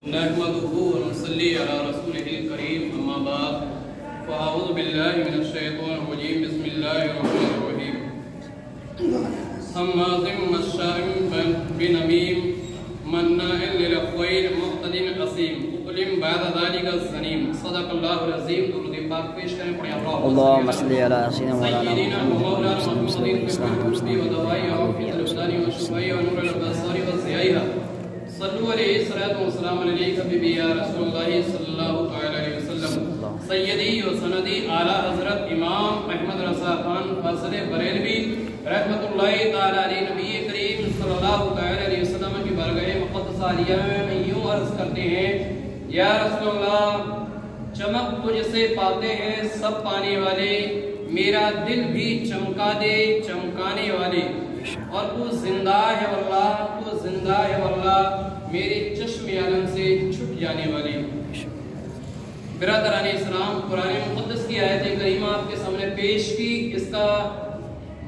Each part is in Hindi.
नहमदुहु व नसल्ली अला रसूलिहिल करीम अम्मा बाद फ़अऊज़ु बिल्लाहि मिनश शैतानिर रजीम बिस्मिल्लाहिर रहमानिर रहीम हम्माज़िम मश्शाइन बिनमीम मन्नाइन लिल खैर मुअतदिन असीम उक़लिम बअद ज़ालिका ज़नीम सदक़ल्लाहुल अज़ीम। दुरूद पाक पेश करें पढ़ें अल्लाहुम्मा सल्ली अला सय्यिदिना व मौलाना मुहम्मदिन व दवाई व फ़ितरदानी व शुफ़ाई व नूरुल अब्सारी व ज़ियाइहा सल्लु अलैहि सल्लतु व सलाम अलैका हबीबी या रसूलुल्लाह सल्लल्लाहु तआला अलैहि वसल्लम सय्यदी व सनदी आला हज़रत इमाम अहमद रज़ा खान फ़ाज़िल बरेलवी रहमतुल्लाहि तआला अलैहि नबी करीम सल्लल्लाहु तआला अलैहि वसल्लम की बारगाह मुक़द्दस आलिया में यूं अर्ज़ करते हैं, या रसूलुल्लाह चमक तुझसे पाते हैं सब पाने वाले, मेरा दिल भी चमका दे चमकाने वाले, और तू जिंदा है वल्लाह, तू जिंदा है वल्लाह, मेरे चश्मे आलम से छुट जाने वाले। बिरादरान इस्लाम, कुरान मुक़द्दस की आयत करीमा आपके सामने पेश की, इसका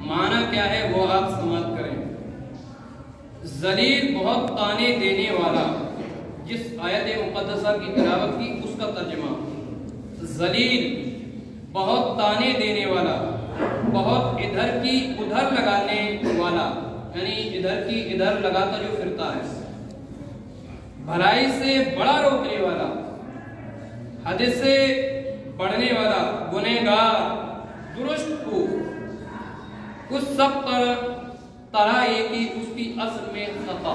माना क्या है वो आप समाप्त करें। जलील बहुत ताने देने वाला, जिस आयत मुक़द्दसा की तिलावत की उसका तर्जुमा, जलील बहुत ताने देने वाला, बहुत इधर की उधर लगाने वाला, यानी इधर की इधर लगाता जो फिरता है, भलाई से बड़ा रोकने वाला, हद से बढ़ने वाला, गुनहगार, दुरुस्त को उस सब तरह ये कि उसकी असल में खता।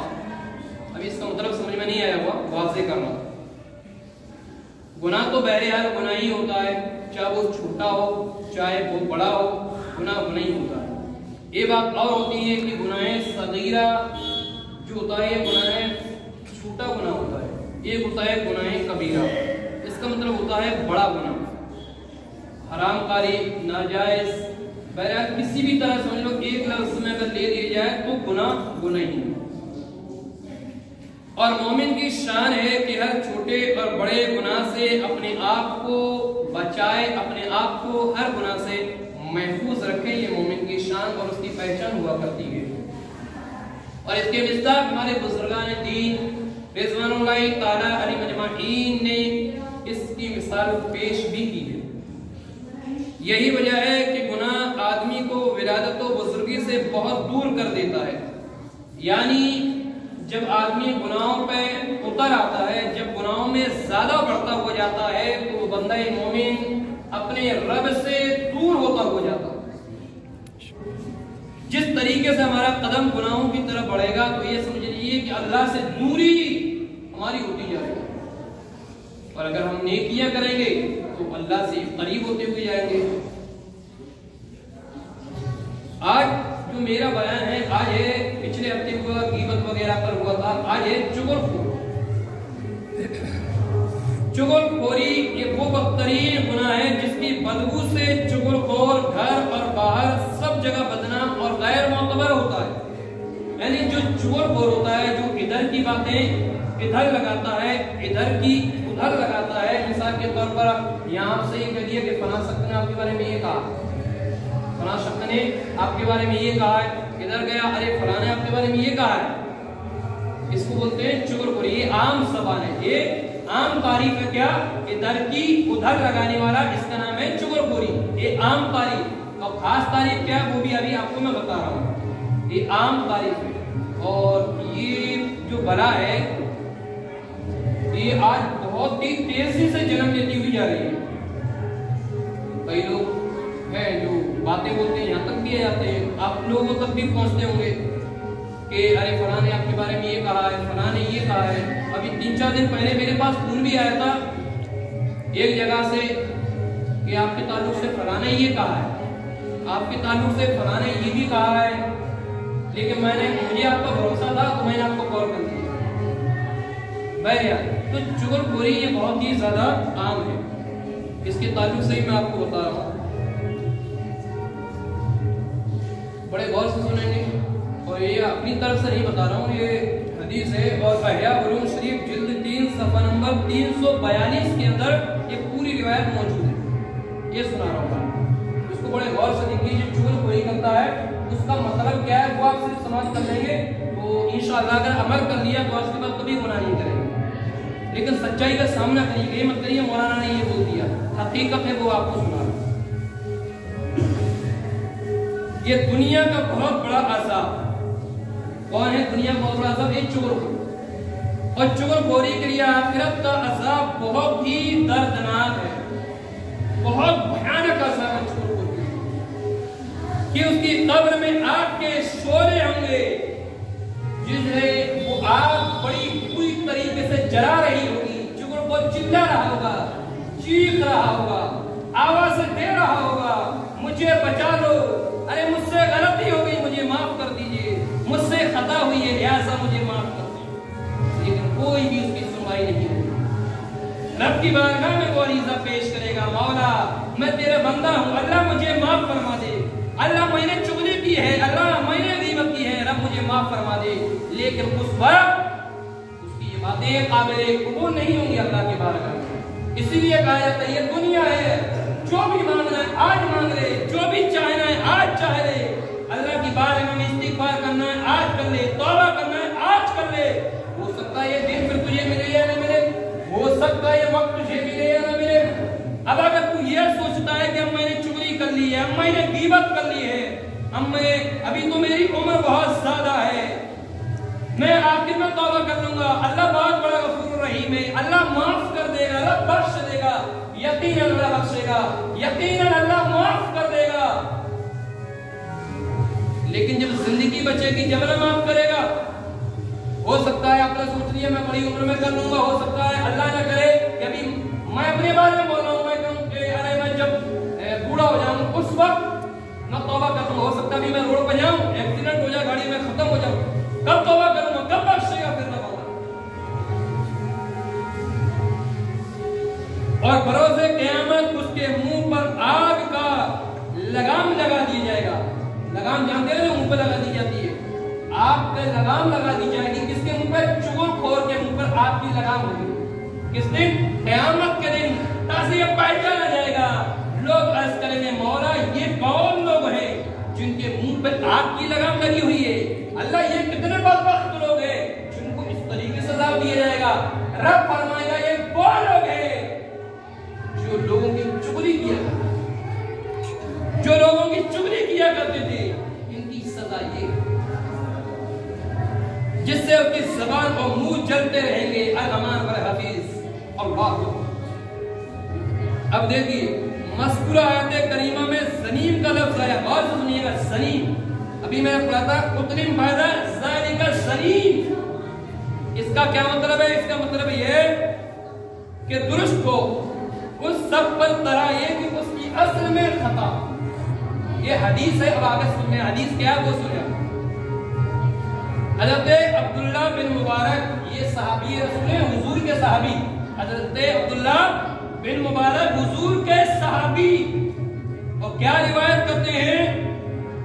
अभी इसका मतलब समझ में नहीं आया हुआ, वाज़ेह कर रहा हूं। गुनाह तो बहरहाल गुनाह ही होता है, चाहे वो छोटा हो चाहे वो बड़ा हो, गुनाह गुनाह ही होता है। ये बात और होती है कि गुनाह सगीरा जो होता है गुनाह छोटा गुनाह होता है, एक होता है गुनाह कबीरा, इसका मतलब होता है बड़ा गुनाह, हरामकारी, नाजायज, बहरहाल किसी भी तरह समझ लो एक लफ्ज़ में अगर ले दिया जाए तो गुनाह गुनाह ही है। और मोमिन की शान है कि हर छोटे और बड़े गुनाह से अपने आप को बचाए, अपने आप को हर गुनाह से महफूज रखे। ये मोमिन की शान और उसकी पहचान हुआ करती है। और इसके मिस्दाक हमारे बुजुर्गान दीन रिज़वानुल्लाहि ताला अलैहि मजमाईन ने इसकी मिसाल पेश भी की है। यही वजह है कि गुनाह आदमी को विलादत व बुजुर्गी से बहुत दूर कर देता है। यानी जब आदमी गुनाहों पे उतर आता है, जब गुनाहों में ज्यादा बढ़ता हो जाता है, तो वो बंदा मोमिन अपने रब से दूर होता हो जाता है। जिस तरीके से हमारा कदम गुनाहों की तरफ बढ़ेगा तो ये समझ लीजिए कि अल्लाह से दूरी हमारी होती जाएगी। और अगर हम नेकियां करेंगे तो अल्लाह से करीब होते हुए जाएंगे। आज जो मेरा बयान है, आज है पिछले हफ्ते हुआ गीबत वगैरह पर हुआ था, आज है चुगलखोरी। चुगलखोरी ये वो बदतरीन गुनाह है जिसकी बदबू से चुगलखोर घर और बाहर सब जगह बदनाम और गैर मोतबर होता है। यानी जो चुगलखोर होता है, जो इधर की बातें इधर लगाता है, इधर की उधर लगाता है। मिसाल के तौर पर यहाँ आपसे ये कह दिया कि फलां शख्स ने आपके बारे में ये कहा, फलां शख्स ने आपके बारे में ये कहा है, इधर गया, अरे फलां ने आपके बारे में ये कहा है। इसको बोलते हैं चुगलखोरी। ये आम ज़बान है, ये आम तारीफ है। क्या? इधर की उधर लगाने वाला, इसका नाम है चुगलखोरी। ये आम तारीफ। और खास तारीफ क्या है वो भी अभी आपको मैं बता रहा हूँ। ये आम तारीफ है। और ये जो बला है ये आज बहुत ही तेजी से जन्म लेती हुई जा रही है। कई लोग हैं जो बातें बोलते हैं, यहाँ तक भी जाते हैं, आप लोगों तक भी पहुंचते होंगे कि अरे फलां ने आपके बारे में ये कहा है, फलां ने ये कहा है। अभी 3-4 दिन पहले मेरे पास फोन भी आया था एक जगह से कि आपके ताल्लुक से फलां ने ये कहा है, आपके ताल्लुक से फलां ने ये भी कहा है, लेकिन मुझे आप पर भरोसा था तो मैंने आपको कॉल कर दिया। तो चुगलखोरी ये बहुत ही ज्यादा आम है। इसके ताल्लुक से ही मैं आपको बता रहा हूँ, बड़े गौर से सुनेंगे। और ये अपनी तरफ से नहीं बता रहा हूँ, ये हदीस है और अहया उलूम शरीफ जिल्द 3 सफ़ा नंबर 342 के अंदर ये पूरी रिवायत मौजूद है। ये सुना रहा हूँ, इसको बड़े गौर से देखिए। जो चुगलखोरी करता है उसका मतलब क्या है वो आप सिर्फ समाज कर लेंगे तो इंशाअल्लाह अगर अमल कर लिया तो उसके बाद कभी गुनाह नहीं करेंगे। लेकिन सच्चाई का सामना करिए। ये मत करिए मौलाना ने ये बोल दिया, हकीकत है वो आपको सुना। ये दुनिया का बहुत बड़ा अज़ाब। कौन है दुनिया का बहुत बड़ा अज़ाब? ये चुगलखोर। और चुगलखोरी के लिए आखिरत का अज़ाब बहुत ही दर्दनाक है, बहुत भयानक अज़ाब है चुगलखोरी कि उसकी कब्र में आग के शोले होंगे, जिसमें वो आग बड़ी पूरी तरीके से जला रही होगी। चुगलखोर चिल्ला रहा होगा, चीख रहा होगा, आवाज दे रहा होगा, मुझे बचा लो, अरे मुझसे गलती हो गई, मुझे माफ कर दीजिए, मुझसे खता हुई है, लिहाजा मुझे माफ कर दीजिए। लेकिन कोई भी उसकी सुनवाई नहीं होगी। रब की बारगाह में वो अरीज़ा पेश करेगा, मौला मैं तेरा बंदा हूँ, अल्लाह मुझे माफ फरमा दे, अल्लाह मैंने चुगली की है, अल्लाह मैंने गीबत की है, रब मुझे माफ फरमा दे। लेकिन उस वक्त उसकी ये बातें काबिल कबूल नहीं होंगी अल्लाह की बारगाह में। इसीलिए कहा जाता है ये दुनिया है, जो भी मांगना है आज मांग ले, जो भी चाहना है आज चाह ले, अल्लाह की बारगाह में इस्तिग़फ़ार करना है आज कर ले, तौबा करना है आज कर ले। हो सकता है ये दिन फिर तुझे मिले या ना मिले, हो सकता है ये वक्त तुझे मिले या ना मिले। अब अगर तू ये सोचता है कि अब मैंने चुगली कर ली है, अब मैंने गीबत कर ली है, अब मैं अभी तो मेरी उम्र बहुत ज्यादा है, मैं आखिर में तौबा कर लूंगा, अल्लाह बहुत बड़ा गफूर रहीम है, अल्लाह माफ कर देगा, अल्लाह बख्श देगा, यकीनन अल्लाह बख्शेगा, यकीनन अल्लाह माफ कर देगा। लेकिन जब जिंदगी बचेगी जब अल्लाह माफ करेगा। हो सकता है आपने सोच लिया मैं बड़ी उम्र में कर लूंगा, हो सकता है अल्लाह ना करे कि अभी मैं अपने बारे में बोल रहा हूँ, मैं कहूँ कि अरे मैं जब बूढ़ा हो जाऊं उस वक्त मैं तौबा कर लूंगा। हो सकता है अभी मैं रोड पर जाऊं, एक्सीडेंट हो जाए, गाड़ी में खत्म हो जाऊं, कब तौबा करूंगा, कब बख्शेगा फिर अल्लाह। और भरोसे क़यामत उसके मुंह पर आग का लगाम लगा दिया जाएगा। लगाम जानते हैं ना, मुंह पर लगा दी जाती है, आग पे लगाम लगा दी जाएगी। किसके मुंह पर? चुगलखोर के मुंह पर आग की लगाम होगी। किस दिन? क़यामत के दिन। ताज़िया पहचाना जाएगा, लोग अर्ज करेंगे मौला ये कौन लोग हैं जिनके मुंह पर आग की लगाम लगी हुई है, अल्लाह ये कितने बदबख्त लोग हैं जिनको इस तरीके से सज़ा दिया जाएगा। रब फरमाएगा ये वो लोग हैं जो लोगों की चुगली किया, जो लोगों की चुगली किया करते थे, इनकी सजा ये, जिससे उनकी ज़बान और मुंह जलते रहेंगे। अल-अमान वर हफीज अल्लाह। अब देखिए मज़कूरा आयत करीमा में ज़नीम का लफ्ज़ आया, गौर से सुनिएगा, ज़नीम। अभी मैंने पढ़ा था कुतलिम फायदा ज़ालिका ज़नीम। इसका क्या मतलब है? इसका मतलब ये कि दुरुस्त हो उस सब पर तरह ये कि उसकी असल में खता। ये हदीस है, अब आगे सुनने हदीस क्या है वो सुने। हज़रत अब्दुल्ला बिन मुबारक, ये सहाबी रसूल हैं, हुजूर के सहाबी, हज़रत अब्दुल्ला बिन मुबारक हुजूर के सहाबी, और क्या रिवायत करते हैं,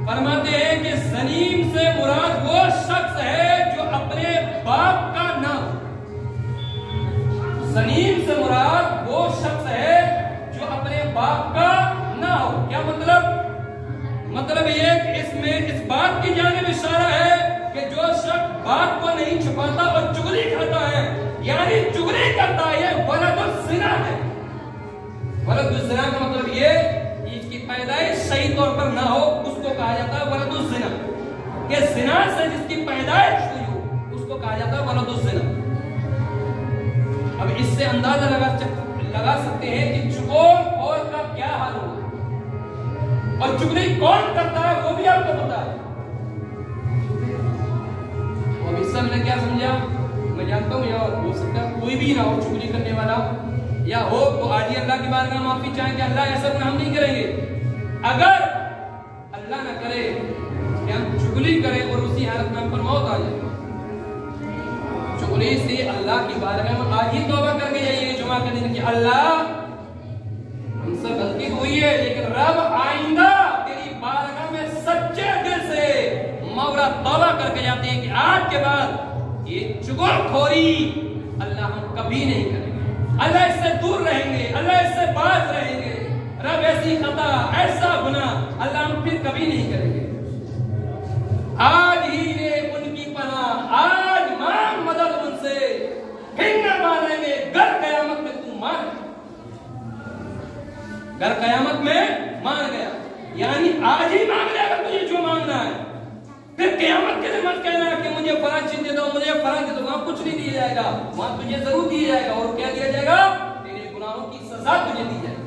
फरमाते हैं कि ज़नीम से मुराद वो शख्स है जो अपने बाप का नाम, ज़नीम से मुराद वो शख्स है जो अपने बाप का ना हो। क्या मतलब? मतलब ये कि इसमें इस बात की जानिब इशारा है कि जो शख्स बात को नहीं छुपाता और चुगली करता है, यानी चुगली करता है, ये वलदुल ज़िना है। वलदुल ज़िना का मतलब ये इसकी पैदाइश सही तौर पर ना हो, उसको कहा जाता है वलदुल ज़िना। कि ज़िना से जिसकी पैदाइश हुई हो उसको कहा जाता है वलदुल ज़िना। अब इससे अंदाजा लगा सकते हैं कि चुगलखोर का क्या हाल होगा, और चुगली कौन करता है वो भी आपको पता है। अब इससे हमने क्या समझा? मैं जानता हूँ या हो सकता है कोई भी ना हो चुगली करने वाला, या हो तो आज ही अल्लाह की बारगाह में माफी चाहें कि अल्लाह ऐसा गुनाह हम नहीं करेंगे। अगर अल्लाह ना करे कि हम चुगली करें और उसी हालत में हम पर मौत आ जाए, चुगली से अल्लाह की बारगाह में आज ही तौबा करके जाइए जुमा के दिन कि अल्लाह हमसे गलती हुई है, लेकिन रब आइंदा तेरी बारगाह में सच्चे दिल से मौला तौबा करके जाते हैं कि आज के बाद ये चुगलखोरी अल्लाह हम कभी नहीं करेंगे, अल्लाह इससे दूर रहेंगे, अल्लाह इससे बाज रहेंगे। रब ऐसी खता, ऐसा गुनाह अल्लाह हम फिर कभी नहीं करेंगे। आज ही ले उनकी पनाह, आज मांग मदद उनसे, फिर न मानेंगे घर कयामत में मान गया, यानी आज ही मांग ले अगर तुझे जो मांगना है। फिर कयामत के दिन मत कहना कि मुझे फला चीज दे दो, मुझे फला दे दो, वहां कुछ नहीं दिया जाएगा, वहां तुझे जरूर दिया जाएगा। और क्या दिया जाएगा? तेरे गुनाहों की सजा तुझे दी जाएगी,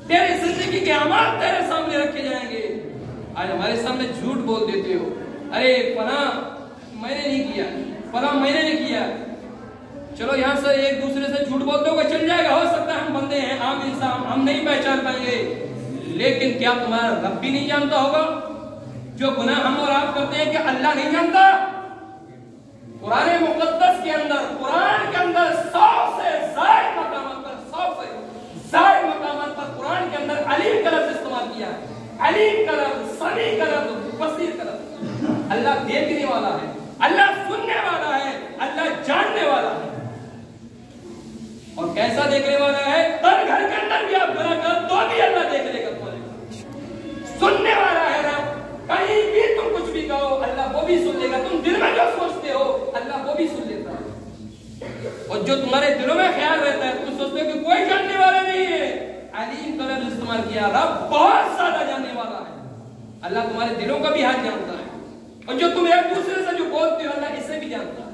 तेरी जिंदगी के अमाल तेरे सामने रखे जाएंगे। आज हमारे सामने झूठ बोल देते हो, अरे फला मैंने नहीं किया, फला मैंने नहीं किया। चलो यहाँ से एक दूसरे से झूठ बोलते हुए चल जाएगा, हो सकता है हम बंदे हैं, आम इंसान, हम नहीं पहचान पाएंगे, लेकिन क्या तुम्हारा रब भी नहीं जानता होगा? जो गुनाह हम और आप करते हैं, क्या अल्लाह नहीं जानता? कुरान मुकद्दस के अंदर, कुरान के अंदर 100 से ज़ायद मकामात पर, 100 से ज़ायद मकामात पर कुरान के अंदर अलीम का लफ्ज़ इस्तेमाल किया है। अलीम का लफ्ज़, समी का लफ्ज़, बसीर का लफ्ज़। अल्लाह देखने वाला है, अल्लाह सुनने वाला है, अल्लाह जानने वाला है। और कैसा देखने वाला है? तर घर के अंदर भी आप गुनाह करो तो भी अल्लाह देख लेगा तुम्हारे। सुनने वाला है रब, कहीं भी तुम कुछ भी कहो अल्लाह वो भी सुन लेगा। तुम दिल में जो सोचते हो अल्लाह वो भी सुन लेता है। और जो तुम्हारे दिलों में ख्याल रहता है, तुम सोचते हो कि कोई जानने वाला नहीं है, अलीम का लफ्ज़ इस्तेमाल किया। रब बहुत ज्यादा जानने वाला है, अल्लाह तुम्हारे दिलों का भी हाल जानता है। और जो तुम एक दूसरे से जो बोलते हो अल्लाह इसे भी जानता है।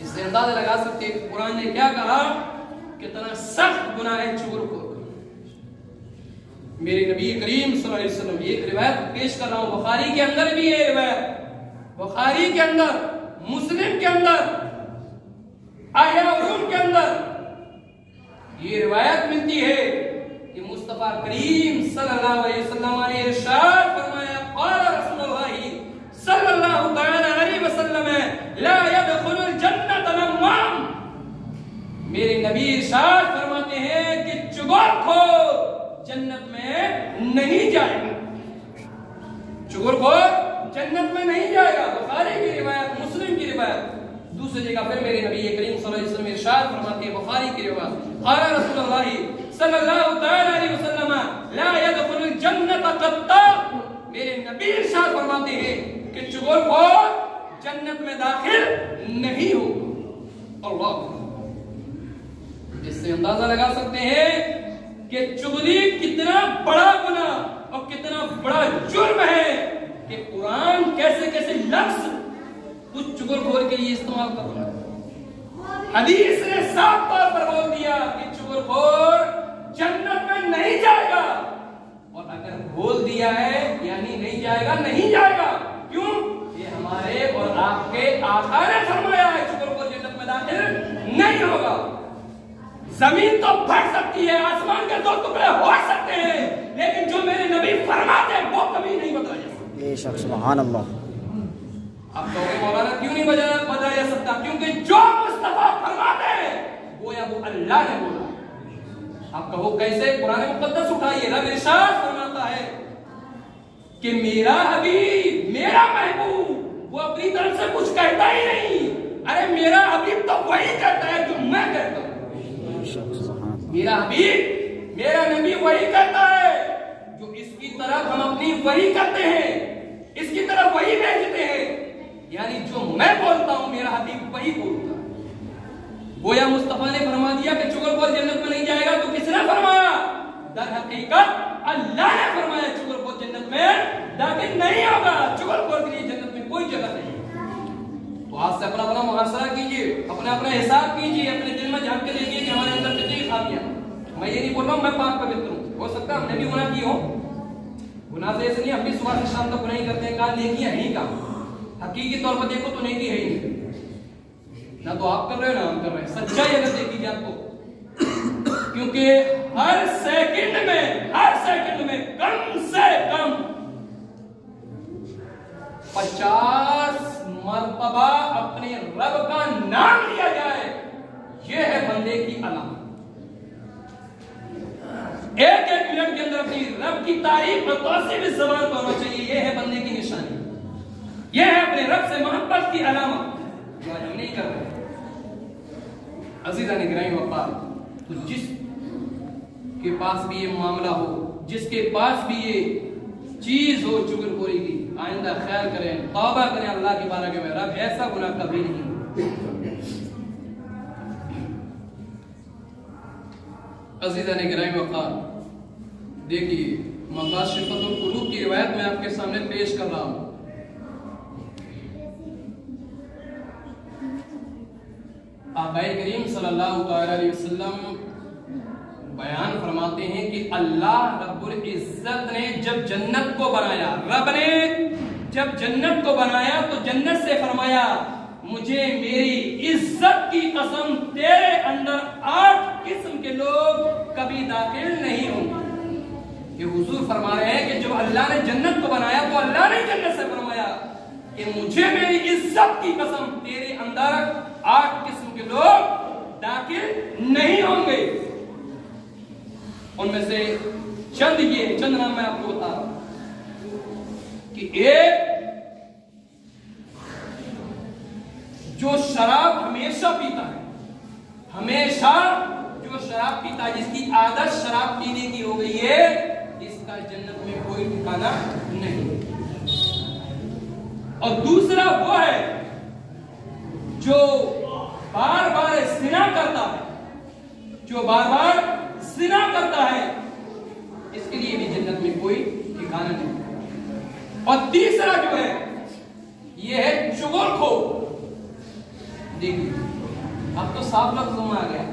इससे अंदाजा लगा सकते हैं कुरान ने क्या कहा, कितना सख्त गुनाह है चुगलखोर। मेरे नबी करीम सल्लल्लाहु अलैहि वसल्लम, एक रिवायत पेश कर रहा हूं, बुखारी के अंदर भी है रिवायत, बुखारी के अंदर, मुस्लिम के अंदर, आया उलूम के अंदर ये रिवायत मिलती है कि मुस्तफा करीम सल्लल्लाहु अलैहि वसल्लम ने इरशाद फरमाया, क़ाल रसूलुल्लाह सल्लल्लाहु अलैहि वसल्लम, ला यदखुलुल जन्नत नम्माम। मेरे नबी इरशाद फरमाते हैं कि चुगलखोर जन्नत में नहीं जाएगा, चुगलखोर जन्नत में नहीं जाएगा। बुखारी की रिवायत, मुस्लिम की रिवायत। दूसरी जगह फिर मेरे नबी करीम सल्लल्लाहु अलैहि वसल्लम इरशाद फरमाते हैं, बुखारी की रिवायत, क़ाल रसूलुल्लाह सल्लल्लाहु अलैहि वसल्लम, ला यदखुलुल जन्नत क़त्ताब। मेरे नबी इरशाद फरमाते हैं कि चुगलखोर जन्नत में दाखिल नहीं होगा। अल्लाह, इससे अंदाजा लगा सकते हैं कि चुगली कितना बड़ा गुनाह और कितना बड़ा जुर्म है, कि कुरान कैसे कैसे लफ्ज़ उस चुगलखोर के लिए इस्तेमाल कर रहा है। हदीस ने साफ तौर पर बोल दिया कि चुगलखोर जन्नत में नहीं जाएगा, और अगर बोल दिया है यानी नहीं जाएगा, नहीं जाएगा। क्यों? ये हमारे और आपके आका ने फरमाया है, चुगलखोर जन्नत में दाखिल नहीं होगा। जमीन तो फट सकती है, आसमान के 2 टुकड़े हो सकते हैं, लेकिन जो मेरे नबी फरमाते हैं वो कभी नहीं बदला जा सकता। बेशक, सुभान अल्लाह। आप कहोगे मौलाना क्यों नहीं बदला जा सकता? क्योंकि जो मुस्तफा फरमाते हैं वो या वो अल्लाह ने बोला। आप कहो कैसे? कुरान मुकद्दस उठाइए, रब इरशाद फरमाता है कि मेरा हबीब, मेरा महबूब, वो अपनी तरफ से कुछ कहता ही नहीं। अरे मेरा हबीब तो वही कहता है जो मैं कहता हूं। मेरा हबीब, मेरा नबी वही कहता है जो इसकी तरफ हम अपनी वही करते हैं, इसकी तरफ वही भेजते हैं। यानी जो मैं बोलता हूं मेरा हबीब वही बोलता है। गोया मुस्तफा ने फरमा दिया कि चुगलखोर जन्नत में नहीं जाएगा, तो किसने फरमाया? दर हकीकत अल्लाह ने फरमाया चुगलखोर जन्नत में दाखिल नहीं होगा। चुगलखोर के लिए जन्नत में कोई जगह नहीं। तो आज से अपना अपना मुहासरा कीजिए, अपना अपना हिसाब कीजिए, अपने दिल में झांक के देखिए कि हमारे अंदर कितनी खामियां। मैं ये नहीं बोल रहा हूं मैं पाक पवित्र हूं, हो सकता है हमने भी गुनाह किए हो। गुनाह से ऐसे नहीं, हम भी सुबह से शाम तक गुनाह ही करते हैं। कहा नेकी है ही का, हकीकी तौर पर देखो तो नेकी है ही नहीं। ना तो आप कर रहे हो ना हम कर रहे हैं। सच्चाई अगर देखी जाए तो, क्योंकि हर सेकंड में कम से कम 50 मरतबा अपने रब का नाम लिया जाए, यह है बंदे की अलामत। एक मिनट के अंदर अपनी रब की तारीफ और तौसीफ इस ज़बान पर होना चाहिए, यह है बंदे की निशानी, यह है अपने रब से मोहब्बत की अलामत, जो आज हम नहीं कर रहे। अज़ीज़ान गिरामी वक़ार, तो जिसके पास भी ये मामला हो, जिसके पास भी ये चीज हो चुगलखोरी की, आइंदा ख्याल करें, तौबा करें अल्लाह की बारगाह में। रब ऐसा गुनाह कभी नहीं। अज़ीज़ान गिरामी वक़ार, देखिए मकाशिफ़तुल क़ुलूब की रिवायत मैं आपके सामने पेश कर रहा हूँ। आक़ाए करीम सल्लल्लाहु अलैहि वसल्लम बयान फरमाते हैं कि अल्लाह रब्बुल इज्जत ने जब जन्नत को बनाया, रब ने जब जन्नत को बनाया तो जन्नत से फरमाया, मुझे मेरी इज्जत की कसम तेरे अंदर 8 किस्म के लोग कभी दाखिल नहीं होंगे। ये हुजूर फरमा रहे हैं कि जब अल्लाह ने जन्नत को बनाया तो अल्लाह ने जन्नत से फरमाया कि मुझे मेरी इज्जत की कसम तेरे अंदर 8 किस्म के लोग दाखिल नहीं होंगे। उनमें से चंद नाम मैं आपको बता रहा हूं कि एक, जो शराब हमेशा पीता है, हमेशा जो शराब पीता है, जिसकी आदत शराब पीने की हो गई है, इसका जन्नत में कोई ठिकाना नहीं। और दूसरा वो है जो बार बार ज़िना करता है, जो बार बार ज़िना करता है, इसके लिए भी जन्नत में कोई ठिकाना नहीं। और तीसरा जो है ये है चुगलखोर। देखिए अब तो साफ लफ्ज़ों में आ गया,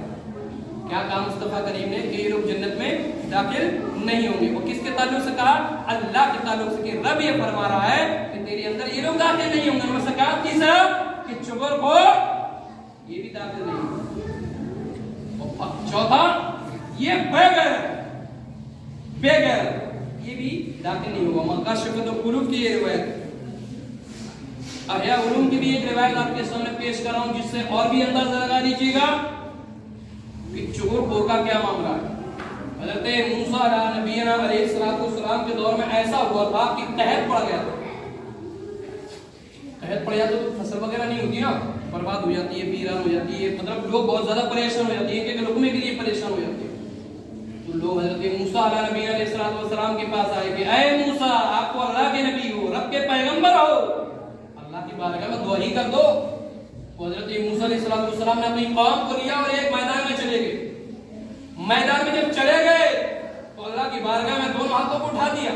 क्या कहा मुस्तफा करीम ने कि ये लोग जन्नत में दाखिल नहीं होंगे। वो किसके ताल्लुक से कहा? अल्लाह के ताल्लुक से, कि रब ये फरमा रहा है कि तेरे अंदर ये लोग दाखिल नहीं होंगे। उनमें से कहा तीसरा कि चुगलखोर, ये भी दाखिल नहीं होंगे। और चौथा ये बेगैर, ये भी दाखिल नहीं होगा। मकाशिफ़तुल क़ुलूब की ये रिवायत, अहया उलूम की भी एक रिवायत आपके सामने पेश कर रहा हूं, जिससे और भी अंदाजा लगा लीजिएगा कि चुगलखोर का क्या मामला है। हज़रत मूसा नबीना अलैहिस्सलाम के दौर में ऐसा हुआ था कि कहर पड़ गया था। कहर पड़ जाता तो फसल वगैरह नहीं होती ना, बर्बाद हो जाती है, वीरान हो जाती है, मतलब लोग बहुत ज्यादा परेशान हो जाती है, एक लुकमे के लिए परेशान हो जाती है। तो लोग हज़रत मूसा अलैहिस्सलाम के पास आए कि ऐ मूसा, आपको अल्लाह के नबी हो, रब के पैगंबर हो, अल्लाह की बारगाह में दुआ ही कर दो। तो हज़रत मूसा अलैहिस्सलाम ने अपनी कौम को लिया और एक मैदान में चले गए। मैदान में जब चले गए तो अल्लाह की बारगाह में दोनों हाथों को उठा दिया,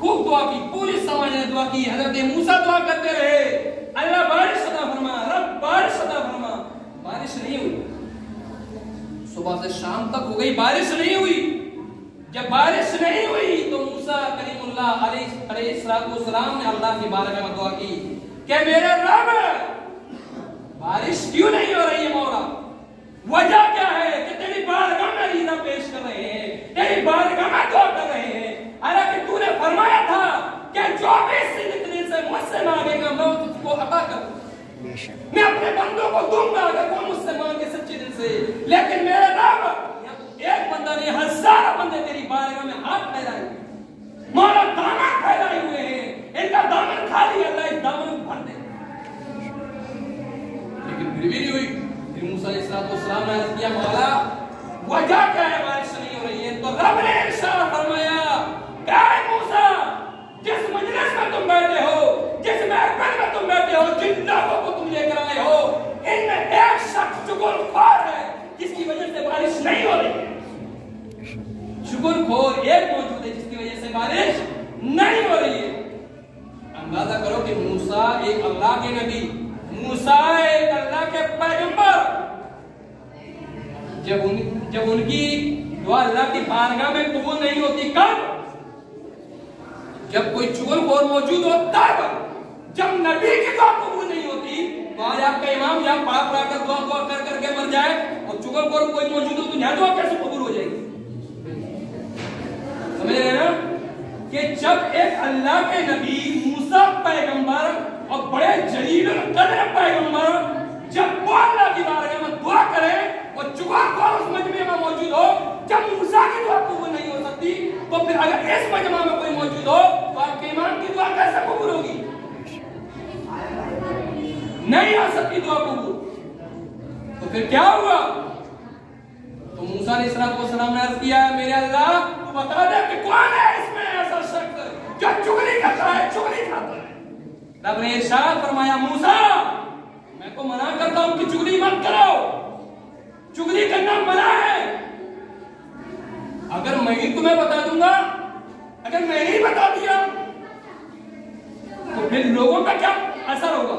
खूब दुआ की, पूरी समाज ने दुआ की। हज़रत मूसा दुआ करते रहे, अल्लाह बारिश अता फरमा, रब बारिश अता फरमा। बारिश नहीं हुई, सुबह से शाम तक हो गई, बारिश नहीं हुई। जब बारिश नहीं हुई तो मूसा कलीमुल्लाह अलैहिस्सलाम ने अल्लाह की बारगाह में दुआ की कि मेरे रब, बारिश क्यों नहीं हो रही है मौला? वजह क्या है कि तेरी बारगाह में रीज़ा पेश कर रहे हैं, तेरी बारगाह में दुआ कर रहे हैं। हालांकि तूने फरमाया था कि जो भी सिद्क़ दिल से मुझसे मांगेगा मैं उसको अता करूंगा, मैं अपने बंदों को दूंगा अगर वो मुझसे मांगे सच्चे दिल से। लेकिन मेरे रब, एक बंदा नहीं, हजारों बंदे तेरी बारगाह में हाथ फैलाए, मौला दामन फैलाए हुए हैं, इनका दामन खाली, अल्लाह इस दामन को भर दे। लेकिन फिर भी नहीं हुई। फिर मूसा अलैहिस्सलाम ने अर्ज़ किया, मौला वजह क्या है, बारिश नहीं हो रही है? तो रब ने इरशाद फरमाया, ऐ मूसा, जिस मजलिस में तुम बैठे हो, जिस महफिल में तुम बैठे हो, जिन लोगों को तुम लेकर आए हो, इनमें एक शख्स चुगलखोर है जिसकी वजह से बारिश नहीं हो रही है। चुगलखोर एक मौजूद है जिसकी वजह से बारिश नहीं हो रही है। अंदाजा करो कि मूसा एक अल्लाह के नबी, मूसा एक अल्लाह के पैगंबर, जब उनकी दुआ अल्लाह की बारगाह में कबूल नहीं होती, कब? जब कोई चुगलखोर मौजूद हो तब। जब नबी की दुआ कबूल नहीं होती तो आज आपका इमाम यहाँ पढ़ा कर दुआ कर करके मर जाए और चुगलखोर कोई मौजूद हो तो यहाँ दुआ कैसे कबूल हो जाएगी? समझ रहे ना कि जब एक अल्लाह के नबी मूसा पैगंबर और बड़े जलील कदर पैगंबर, जब वो अल्लाह की बारगाह में दुआ करे और चुगलखोर उस मजमे में मौजूद हो, जब मूसा की दुआ कबूल नहीं हो सकती तो फिर अगर इस मजमा में कोई मौजूद हो तो आपके इमाम की दुआ कैसे कबूल होगी? नहीं हो सकती दुआ कबूल। तो फिर क्या हुआ? तो मूसा अलैहिस्सलाम ने अर्ज़ किया, मेरे अल्लाह तू बता दे कि कौन है इसमें ऐसा शख्स जो चुगली करता है, चुगली खाता है। रब ने इरशाद फरमाया, मूसा मैं तो मना करता हूं कि चुगली मत करो, चुगली करना मना है, तौहीद तो मैं बता दूंगा, अगर मैं नहीं बता दिया तो फिर लोगों का क्या असर होगा,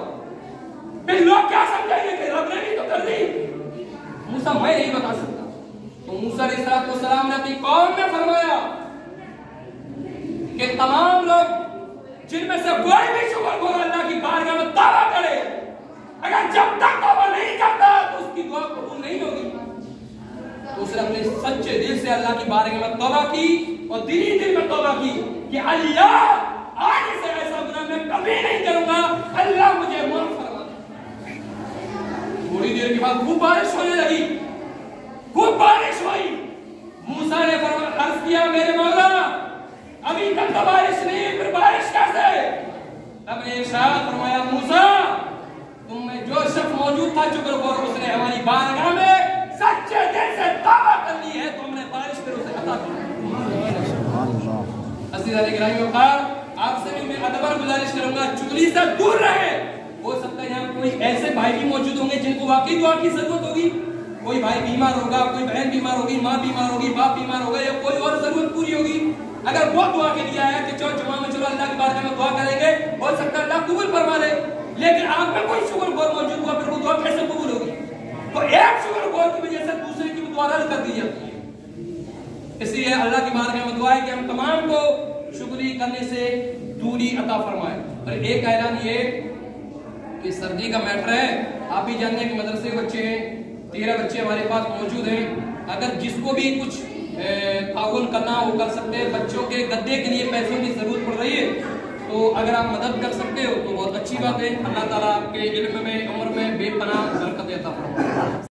फिर लोग क्या समझेंगे कि रब ने भी तो कर दी। मूसा मैं नहीं बता सकता। तो मूसा अलैहिस्सलाम ने अपनी कौम में फरमाया कि तमाम लोग जिनमें से कोई भी शुक्रगुजार अल्लाह की बारगाह में तौबा करे, अगर जब तक तौबा नहीं करता तो उसकी दुआ कबूल नहीं होगी। तो उसने अपने सच्चे दिल से अल्लाह की बारगाह में तौबा की और दिली दिल में तौबा की कि अल्लाह आज से ऐसा गुनाह मैं कभी नहीं करूंगा, अल्लाह मुझे माफ फरमा। थोड़ी देर के बाद खूब बारिश होने लगी, खूब बारिश हुई। मूसा ने अर्ज किया मेरे मौला अभी तक तो बारिश नहीं, फिर बारिश कैसे? अब ने इरशाद फरमाया मूसा तुम में जो शख्स मौजूद था शुक्रगुजार, उसने हमारी बारगाह में सच्चे दिल से तौबा कर ली है तो हमने बारिश फिर उसे अता कर दी। आपसे भी मैं अदबर गुजारिश करूंगा चुगली से दूर रहे। हो सकता है यहाँ कोई ऐसे भाई भी मौजूद होंगे जिनको वाकई दुआ की जरूरत होगी। कोई भाई बीमार होगा, कोई बहन बीमार होगी, माँ बीमार होगी, बाप बीमार होगा या कोई और जरूरत पूरी होगी। अगर वो दुआ के लिए आया कि चलो जुमा में चलो अल्लाह की बारगाह में दुआ करेंगे, हो सकता है अल्लाह कबूल फरमा ले। लेकिन आप में कोई शुक्रगुजार मौजूद हुआ, फिर वो दुआ कैसे कबूल होगी? तो एक शुक्रगुजार की वजह से दूसरे की दुआ रद्द कर दी जाती है। इसलिए अल्लाह की बारगाह में दुआ है कि हम तमाम को शुक्री करने से दूरी अता फरमाए। और एक ऐलान ये कि सर्दी का मैटर है, आप भी जानते हैं कि मदरसे के बच्चे 13 बच्चे हमारे पास मौजूद हैं। अगर जिसको भी कुछ ताउन करना वो कर सकते हैं। बच्चों के गद्दे के लिए पैसों की जरूरत पड़ रही है, तो अगर आप मदद कर सकते हो तो बहुत अच्छी बात है। अल्लाह ताला आपके इल्म में, उम्र में बेपनाह बरकत अता फरमाए।